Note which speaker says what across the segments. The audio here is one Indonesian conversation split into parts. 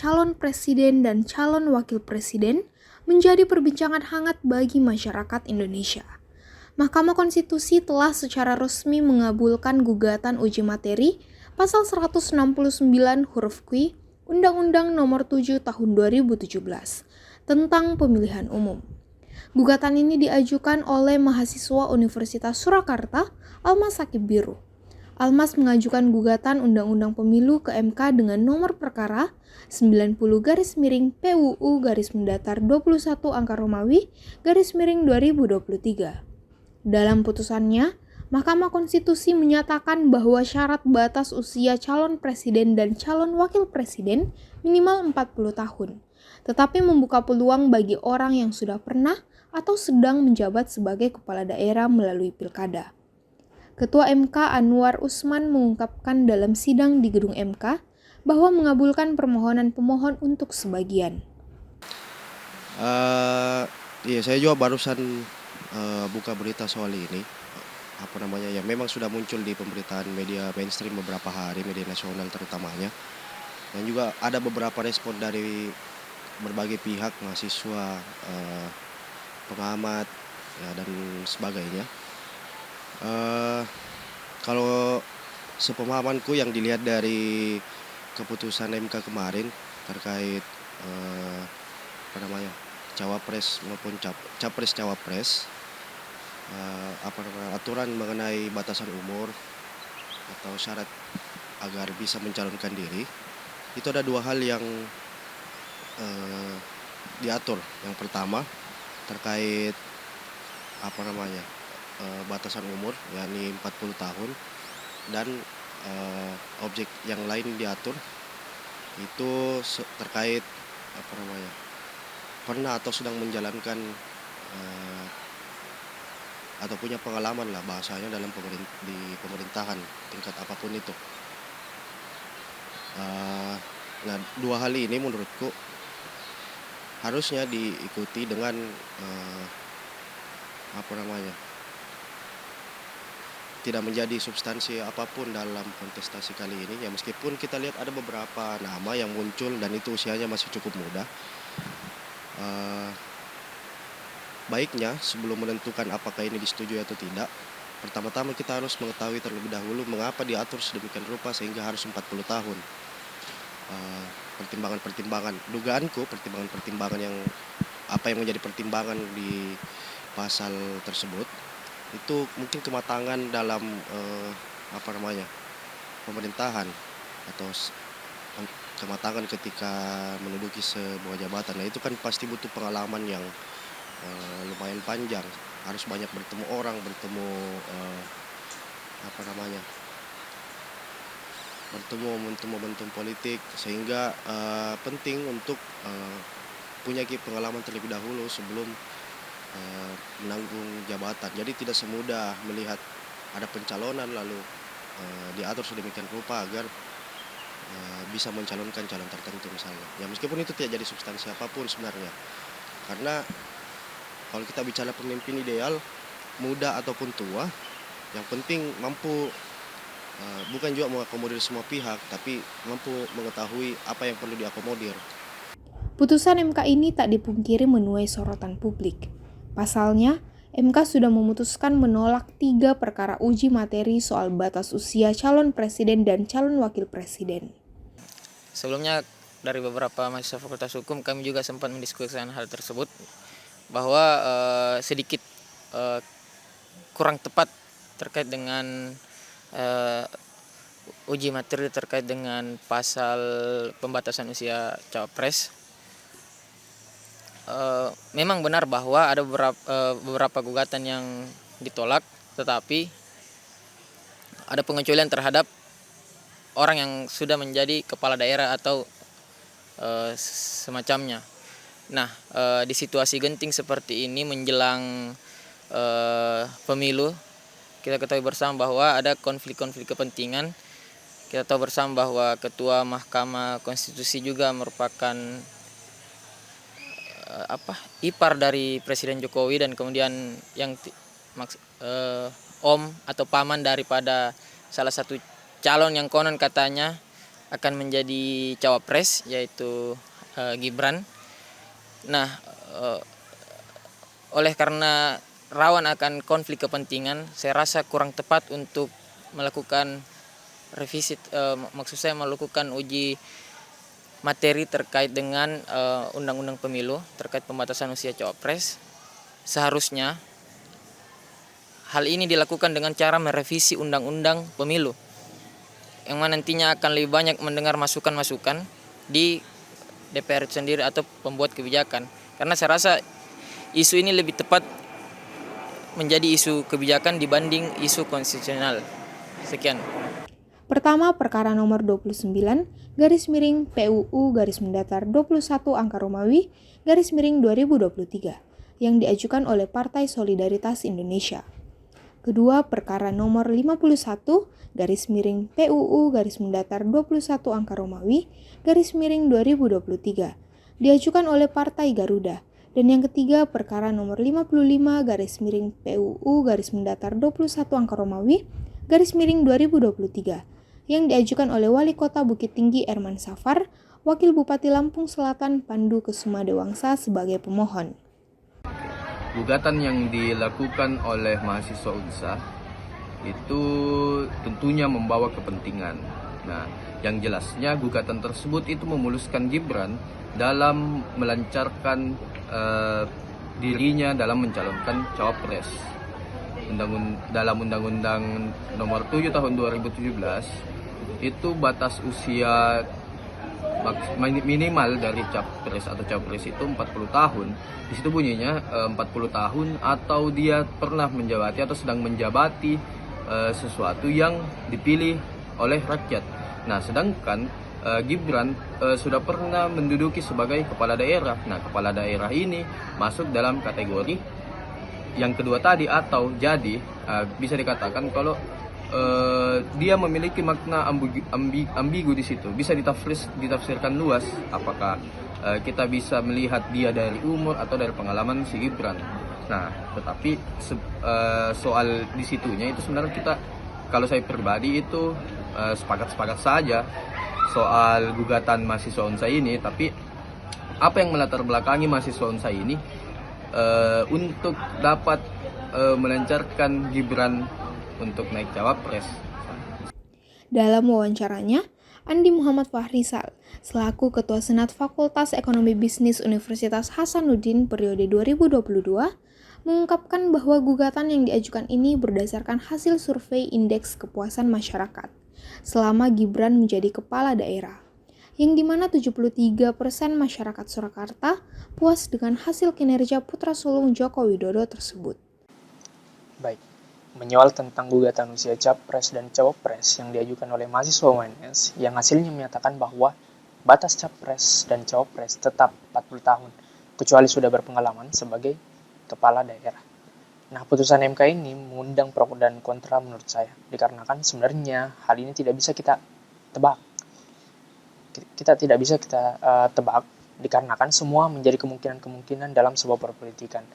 Speaker 1: calon presiden dan calon wakil presiden menjadi perbincangan hangat bagi masyarakat Indonesia. Mahkamah Konstitusi telah secara resmi mengabulkan gugatan uji materi pasal 169 huruf Q Undang-Undang Nomor 7 Tahun 2017 tentang pemilihan umum. Gugatan ini diajukan oleh mahasiswa Universitas Surakarta, Almas Sakib Biru. Almas mengajukan gugatan Undang-Undang Pemilu ke MK dengan nomor perkara 90-PUU-21-21-2023. Dalam putusannya, Mahkamah Konstitusi menyatakan bahwa syarat batas usia calon presiden dan calon wakil presiden minimal 40 tahun, tetapi membuka peluang bagi orang yang sudah pernah atau sedang menjabat sebagai kepala daerah melalui pilkada. Ketua MK Anwar Usman mengungkapkan dalam sidang di gedung MK bahwa mengabulkan permohonan pemohon untuk sebagian.
Speaker 2: Saya juga barusan buka berita soal ini. Yang memang sudah muncul di pemberitaan media mainstream beberapa hari, media nasional terutamanya. Dan juga ada beberapa respon dari berbagai pihak, mahasiswa, pengamat, dan sebagainya. Kalau sepemahamanku yang dilihat dari keputusan MK kemarin terkait cawapres maupun capres cawapres, aturan mengenai batasan umur atau syarat agar bisa mencalonkan diri, itu ada dua hal yang diatur. Yang pertama terkait batasan umur, yakni 40 tahun, dan objek yang lain diatur itu terkait pernah atau sedang menjalankan atau punya pengalaman lah bahasanya dalam di pemerintahan tingkat apapun itu. Nah, dua hal ini menurutku harusnya diikuti dengan tidak menjadi substansi apapun dalam kontestasi kali ini. Ya, meskipun kita lihat ada beberapa nama yang muncul dan itu usianya masih cukup muda. Baiknya sebelum menentukan apakah ini disetujui atau tidak, pertama-tama kita harus mengetahui terlebih dahulu mengapa diatur sedemikian rupa sehingga harus 40 tahun. Pertimbangan-pertimbangan, dugaanku pertimbangan yang menjadi pertimbangan di pasal tersebut itu mungkin kematangan dalam pemerintahan atau kematangan ketika menduduki sebuah jabatan. Nah, itu kan pasti butuh pengalaman yang lumayan panjang, harus banyak bertemu orang, bertemu momentum politik, sehingga penting untuk punya pengalaman terlebih dahulu sebelum menanggung jabatan. Jadi tidak semudah melihat ada pencalonan lalu diatur sedemikian rupa agar bisa mencalonkan calon tertentu misalnya. Ya, meskipun itu tidak jadi substansi apapun sebenarnya. Karena kalau kita bicara pemimpin ideal, muda ataupun tua, yang penting mampu bukan juga mengakomodir semua pihak, tapi mampu mengetahui apa yang perlu diakomodir.
Speaker 1: Putusan MK ini tak dipungkiri menuai sorotan publik. Pasalnya, MK sudah memutuskan menolak 3 perkara uji materi soal batas usia calon presiden dan calon wakil presiden.
Speaker 3: Sebelumnya dari beberapa mahasiswa Fakultas Hukum kami juga sempat mendiskusikan hal tersebut, bahwa sedikit kurang tepat terkait dengan uji materi terkait dengan pasal pembatasan usia cawapres. Memang benar bahwa ada beberapa gugatan yang ditolak, tetapi ada pengecualian terhadap orang yang sudah menjadi kepala daerah atau semacamnya. Nah, di situasi genting seperti ini menjelang pemilu, kita ketahui bersama bahwa ada konflik-konflik kepentingan. Kita tahu bersama bahwa Ketua Mahkamah Konstitusi juga merupakan ipar dari Presiden Jokowi, dan kemudian yang om atau paman daripada salah satu calon yang konon katanya akan menjadi cawapres, yaitu Gibran. Nah, oleh karena rawan akan konflik kepentingan, saya rasa kurang tepat untuk melakukan revisi, maksud saya melakukan uji materi terkait dengan undang-undang pemilu terkait pembatasan usia cawapres. Seharusnya hal ini dilakukan dengan cara merevisi undang-undang pemilu, yang mana nantinya akan lebih banyak mendengar masukan-masukan di DPR sendiri atau pembuat kebijakan. Karena saya rasa isu ini lebih tepat menjadi isu kebijakan dibanding isu konstitusional. Sekian.
Speaker 1: Pertama, perkara nomor 29 garis miring PUU garis mendatar 21 angka Romawi garis miring 2023 yang diajukan oleh Partai Solidaritas Indonesia. Kedua, perkara nomor 51 garis miring PUU garis mendatar 21 angka Romawi garis miring 2023 diajukan oleh Partai Garuda. Dan yang ketiga, perkara nomor 55 garis miring PUU garis mendatar 21 angka Romawi garis miring 2023 yang diajukan oleh Wali Kota Bukit Tinggi Erman Safar, Wakil Bupati Lampung Selatan Pandu Kesuma Dewangsa sebagai pemohon.
Speaker 4: Gugatan yang dilakukan oleh mahasiswa UNSA itu tentunya membawa kepentingan. Nah, yang jelasnya gugatan tersebut itu memuluskan Gibran dalam melancarkan dirinya dalam mencalonkan cawapres. Dalam Undang-Undang Nomor 7 Tahun 2017 itu batas usia minimal dari capres atau cawapres itu 40 tahun. Di situ bunyinya 40 tahun atau dia pernah menjabati atau sedang menjabati sesuatu yang dipilih oleh rakyat. Nah, sedangkan Gibran sudah pernah menduduki sebagai kepala daerah. Nah, kepala daerah ini masuk dalam kategori yang kedua tadi, atau jadi bisa dikatakan kalau dia memiliki makna ambigu di situ. Bisa ditafsirkan luas, apakah kita bisa melihat dia dari umur atau dari pengalaman si Gibran. Nah, tetapi soal di situnya itu sebenarnya kita, kalau saya pribadi itu sepakat-sepakat saja soal gugatan mahasiswa UNSA ini. Tapi apa yang melatar belakangi mahasiswa UNSA ini untuk dapat melancarkan Gibran untuk naik cawapres?
Speaker 1: Dalam wawancaranya, Andi Muhammad Fahrizal, selaku Ketua Senat Fakultas Ekonomi Bisnis Universitas Hasanuddin periode 2022, mengungkapkan bahwa gugatan yang diajukan ini berdasarkan hasil survei Indeks Kepuasan Masyarakat selama Gibran menjadi kepala daerah, yang dimana 73% masyarakat Surakarta puas dengan hasil kinerja putra sulung Joko Widodo tersebut.
Speaker 5: Baik, menyoal tentang gugatan usia capres dan cawapres yang diajukan oleh mahasiswa UNS yang hasilnya menyatakan bahwa batas capres dan cawapres tetap 40 tahun, kecuali sudah berpengalaman sebagai kepala daerah. Nah, putusan MK ini mengundang pro dan kontra menurut saya, dikarenakan sebenarnya hal ini tidak bisa kita tebak. Kita tidak bisa kita tebak, dikarenakan semua menjadi kemungkinan-kemungkinan dalam sebuah perpolitikan.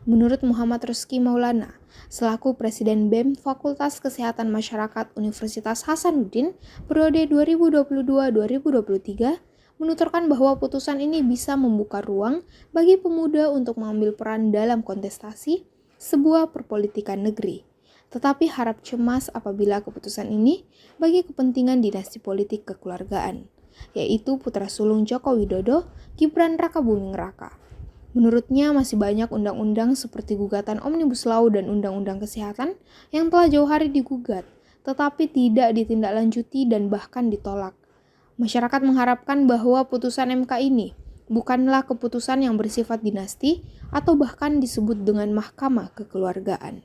Speaker 1: Menurut Muhammad Rizky Maulana, selaku Presiden BEM Fakultas Kesehatan Masyarakat Universitas Hasanuddin periode 2022-2023, menuturkan bahwa putusan ini bisa membuka ruang bagi pemuda untuk mengambil peran dalam kontestasi sebuah perpolitikan negeri. Tetapi harap cemas apabila keputusan ini bagi kepentingan dinasti politik kekeluargaan, yaitu putra sulung Joko Widodo, Gibran Rakabuming Raka. Menurutnya masih banyak undang-undang seperti gugatan Omnibus Law dan Undang-Undang Kesehatan yang telah jauh hari digugat, tetapi tidak ditindaklanjuti dan bahkan ditolak. Masyarakat mengharapkan bahwa putusan MK ini bukanlah keputusan yang bersifat dinasti atau bahkan disebut dengan mahkamah kekeluargaan.